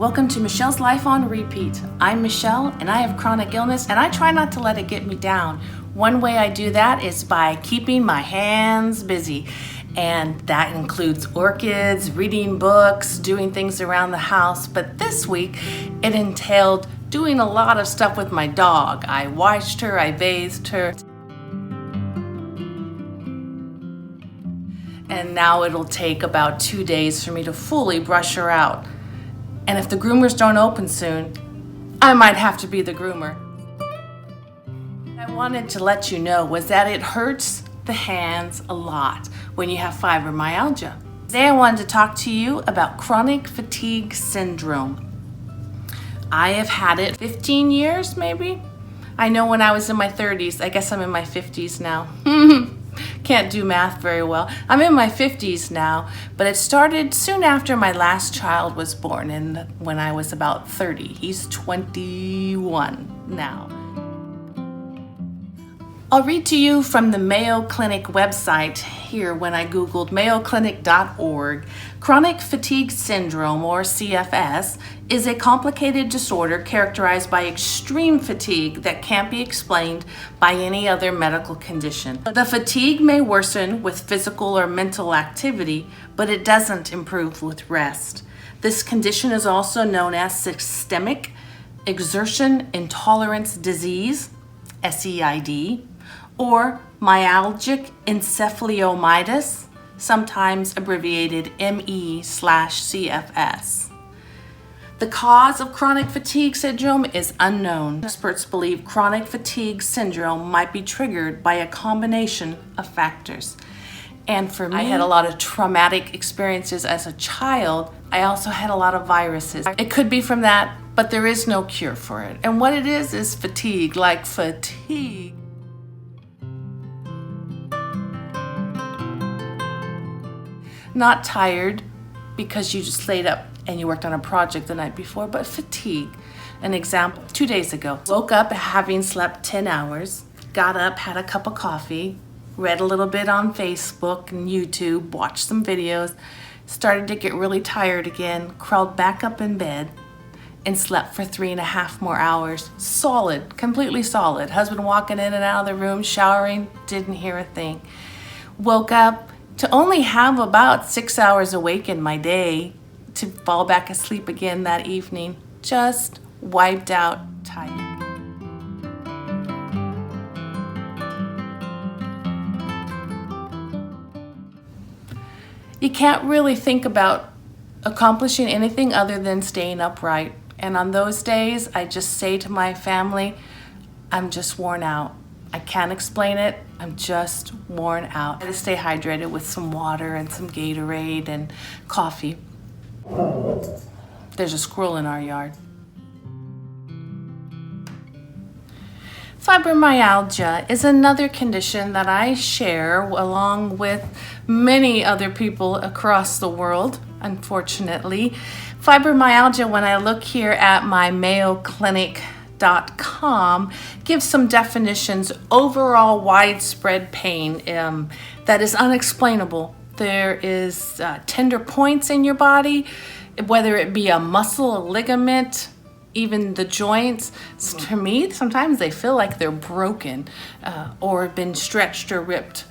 Welcome to Michelle's Life on Repeat. I'm Michelle and I have chronic illness and I try not to let it get me down. One way I do that is by keeping my hands busy. And that includes orchids, reading books, doing things around the house. But this week it entailed doing a lot of stuff with my dog. I washed her, I bathed her. And now it'll take about 2 days for me to fully brush her out. And if the groomers don't open soon, I might have to be the groomer. What I wanted to let you know was that it hurts the hands a lot when you have fibromyalgia. Today I wanted to talk to you about chronic fatigue syndrome. I have had it 15 years maybe. I know when I was in my 30s, I guess I'm in my 50s now. Can't do math very well. I'm in my 50s now, but it started soon after my last child was born, and when I was about 30. He's 21 now. I'll read to you from the Mayo Clinic website here when I googled mayoclinic.org. Chronic fatigue syndrome, or CFS, is a complicated disorder characterized by extreme fatigue that can't be explained by any other medical condition. The fatigue may worsen with physical or mental activity, but it doesn't improve with rest. This condition is also known as systemic exertion intolerance disease, SEID, or myalgic encephalomyelitis, sometimes abbreviated ME/CFS. The cause of chronic fatigue syndrome is unknown. Experts believe chronic fatigue syndrome might be triggered by a combination of factors. And for me, I had a lot of traumatic experiences as a child. I also had a lot of viruses. It could be from that, but there is no cure for it. And what it is fatigue, like fatigue. Not tired because you just laid up and you worked on a project the night before, but fatigue. An example, 2 days ago, woke up having slept 10 hours, got up, had a cup of coffee, read a little bit on Facebook and YouTube, watched some videos, started to get really tired again, crawled back up in bed, and slept for 3.5 more hours. Solid, completely solid. Husband walking in and out of the room, showering, didn't hear a thing. Woke up to only have about 6 hours awake in my day, to fall back asleep again that evening. Just wiped out, tired. You can't really think about accomplishing anything other than staying upright. And on those days, I just say to my family, I'm just worn out. I can't explain it. I'm just worn out. I try to stay hydrated with some water and some Gatorade and coffee. There's a squirrel in our yard. Fibromyalgia is another condition that I share along with many other people across the world, unfortunately. Fibromyalgia, when I look here at my mayoclinic.com, gives some definitions. Overall widespread pain that is unexplainable. There is tender points in your body, whether it be a muscle, a ligament, even the joints. To me, sometimes they feel like they're broken or been stretched or ripped.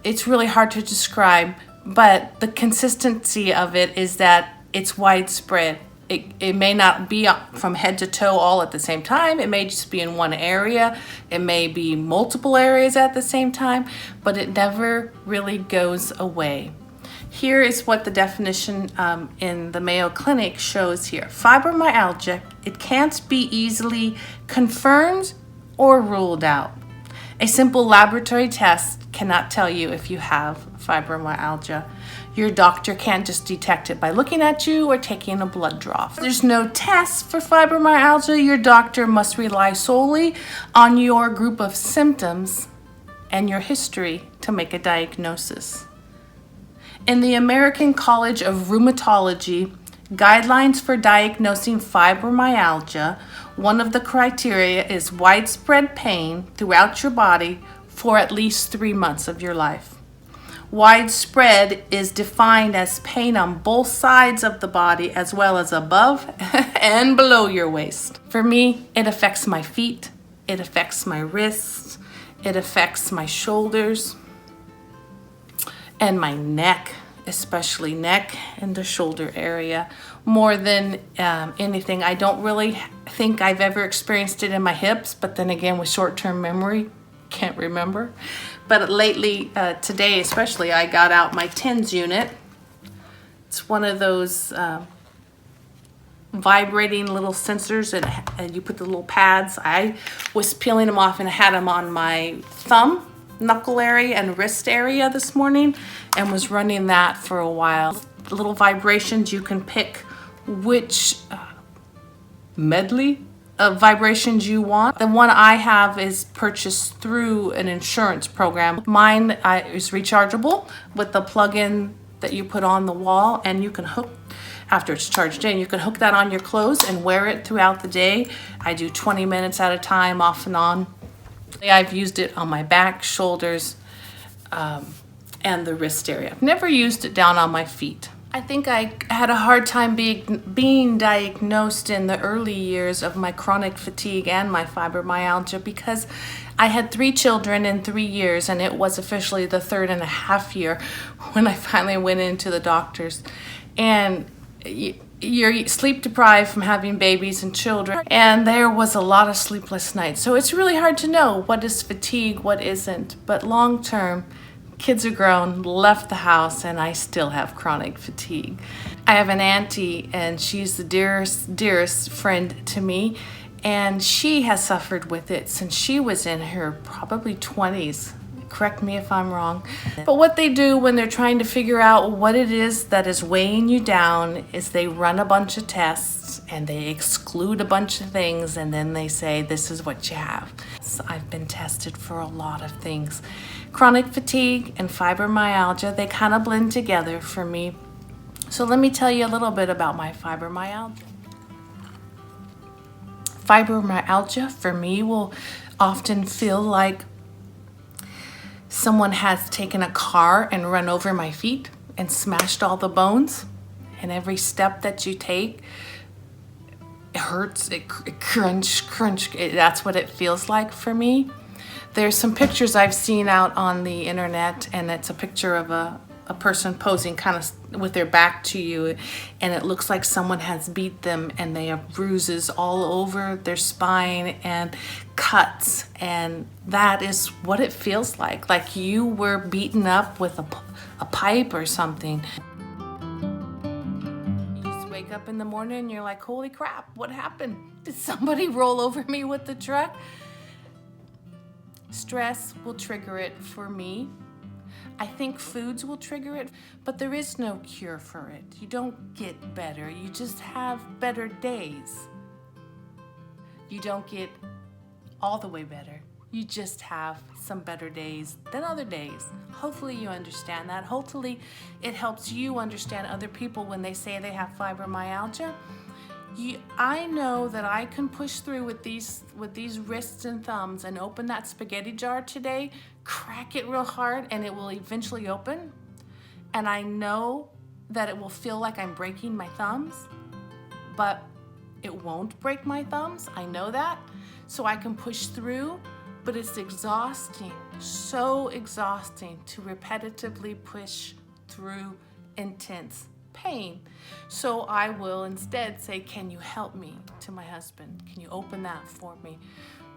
It's really hard to describe, but the consistency of it is that it's widespread. It may not be from head to toe all at the same time. It may just be in one area. It may be multiple areas at the same time, but it never really goes away. Here is what the definition in the Mayo Clinic shows here. Fibromyalgia, it can't be easily confirmed or ruled out. A simple laboratory test cannot tell you if you have fibromyalgia. Your doctor can't just detect it by looking at you or taking a blood draw. There's no test for fibromyalgia. Your doctor must rely solely on your group of symptoms and your history to make a diagnosis. In the American College of Rheumatology Guidelines for Diagnosing Fibromyalgia, one of the criteria is widespread pain throughout your body for at least 3 months of your life. Widespread is defined as pain on both sides of the body as well as above and below your waist. For me, it affects my feet, it affects my wrists, it affects my shoulders and my neck, especially neck and the shoulder area. More than anything, I don't really think I've ever experienced it in my hips, but then again, with short-term memory, can't remember. But lately, today especially, I got out my TENS unit. It's one of those vibrating little sensors, and you put the little pads. I was peeling them off and I had them on my thumb, knuckle area and wrist area this morning, and was running that for a while. The little vibrations, you can pick which medley of vibrations you want. The one I have is purchased through an insurance program. Mine is rechargeable with the plug-in that you put on the wall, and you can hook, after it's charged in, you can hook that on your clothes and wear it throughout the day. I do 20 minutes at a time, off and on. I've used it on my back, shoulders, and the wrist area. I've never used it down on my feet. I think I had a hard time being diagnosed in the early years of my chronic fatigue and my fibromyalgia because I had 3 children in 3 years, and it was officially the 3rd and a half year when I finally went into the doctors. And you're sleep deprived from having babies and children, and there was a lot of sleepless nights. So it's really hard to know what is fatigue, what isn't. But long term, kids are grown, left the house, and I still have chronic fatigue. I have an auntie, and she's the dearest friend to me, and she has suffered with it since she was in her probably 20s. Correct me if I'm wrong. But what they do when they're trying to figure out what it is that is weighing you down is they run a bunch of tests and they exclude a bunch of things, and then they say, this is what you have. So I've been tested for a lot of things. Chronic fatigue and fibromyalgia, they kind of blend together for me. So let me tell you a little bit about my fibromyalgia. Fibromyalgia for me will often feel like someone has taken a car and run over my feet and smashed all the bones. And every step that you take, it hurts, it crunch. That's what it feels like for me. There's some pictures I've seen out on the internet, and it's a picture of a person posing kind of with their back to you, and it looks like someone has beat them, and they have bruises all over their spine and cuts, and that is what it feels like you were beaten up with a pipe or something. You just wake up in the morning and you're like, holy crap, what happened? Did somebody roll over me with the truck? Stress will trigger it for me. I think foods will trigger it, but there is no cure for it. You don't get better, you just have better days. You don't get all the way better. You just have some better days than other days. Hopefully you understand that. Hopefully it helps you understand other people when they say they have fibromyalgia. I know that I can push through with these wrists and thumbs and open that spaghetti jar today, crack it real hard, and it will eventually open. And I know that it will feel like I'm breaking my thumbs, but it won't break my thumbs. I know that. So I can push through, but it's exhausting, so exhausting to repetitively push through intense pain. So I will instead say, can you help me, to my husband? Can you open that for me?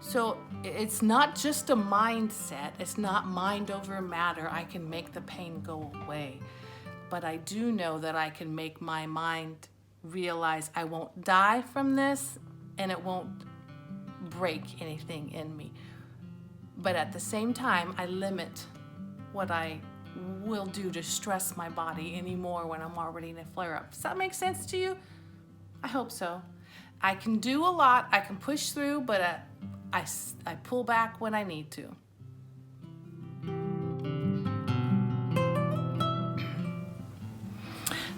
So it's not just a mindset. It's not mind over matter. I can make the pain go away. But I do know that I can make my mind realize I won't die from this, and it won't break anything in me. But at the same time, I limit what I will do to stress my body anymore when I'm already in a flare-up. Does that make sense to you? I hope so. I can do a lot, I can push through, but I pull back when I need to.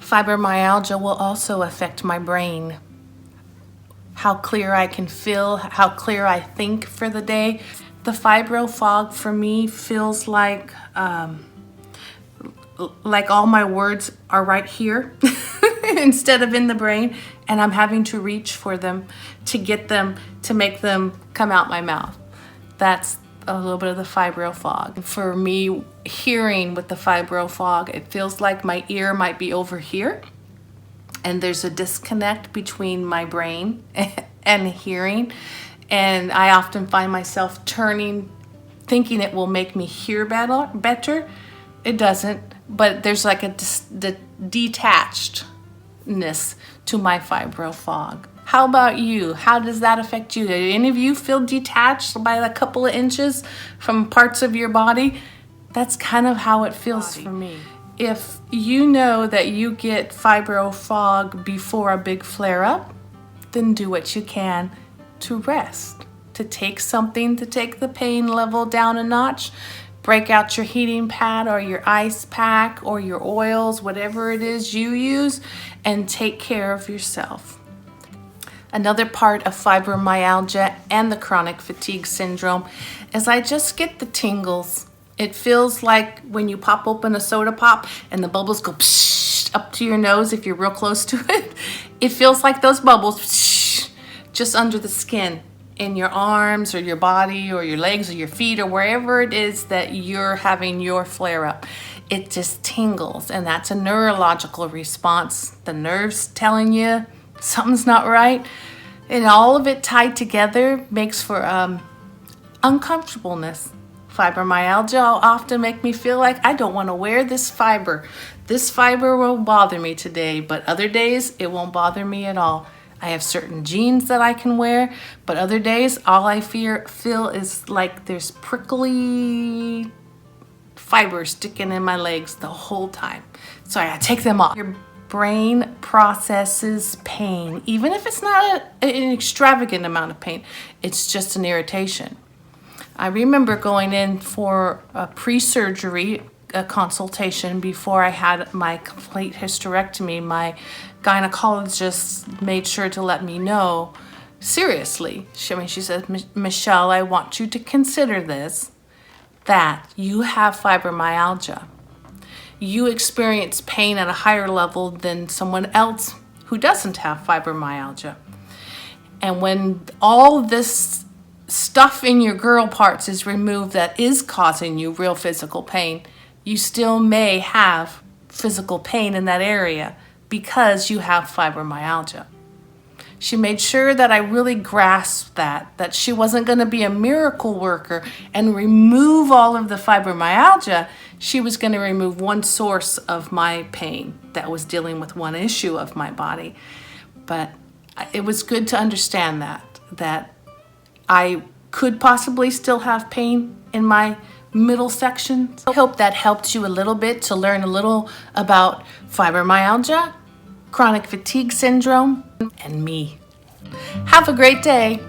Fibromyalgia will also affect my brain. How clear I can feel, how clear I think for the day. The fibro fog for me feels like like all my words are right here instead of in the brain, and I'm having to reach for them to get them, to make them come out my mouth. That's a little bit of the fibro fog. For me, hearing with the fibro fog, it feels like my ear might be over here, and there's a disconnect between my brain and hearing, and I often find myself turning, thinking it will make me hear better. It doesn't, but there's like a detachedness to my fibro fog. How about you? How does that affect you? Do any of you feel detached by a couple of inches from parts of your body? That's kind of how it feels for me. If you know that you get fibro fog before a big flare-up, then do what you can to rest, to take something to take the pain level down a notch. Break out your heating pad or your ice pack or your oils, whatever it is you use, and take care of yourself. Another part of fibromyalgia and the chronic fatigue syndrome is I just get the tingles. It feels like when you pop open a soda pop and the bubbles go psh, up to your nose if you're real close to it. It feels like those bubbles psh, just under the skin in your arms or your body or your legs or your feet or wherever it is that you're having your flare up. It just tingles, and that's a neurological response. The nerves telling you something's not right, and all of it tied together makes for uncomfortableness. Fibromyalgia will often make me feel like I don't want to wear this fiber. This fiber will bother me today, but other days it won't bother me at all. I have certain jeans that I can wear, but other days all I feel is like there's prickly fibers sticking in my legs the whole time. So I gotta take them off. Your brain processes pain, even if it's not an extravagant amount of pain. It's just an irritation. I remember going in for a pre-surgery consultation before I had my complete hysterectomy. My gynecologist made sure to let me know, seriously, she said, Michelle, I want you to consider this, that you have fibromyalgia. You experience pain at a higher level than someone else who doesn't have fibromyalgia. And when all this stuff in your girl parts is removed that is causing you real physical pain, you still may have physical pain in that area because you have fibromyalgia. She made sure that I really grasped that she wasn't going to be a miracle worker and remove all of the fibromyalgia. She was going to remove one source of my pain that was dealing with one issue of my body. But it was good to understand that I could possibly still have pain in my middle section. I hope that helped you a little bit to learn a little about fibromyalgia, chronic fatigue syndrome, and me. Have a great day.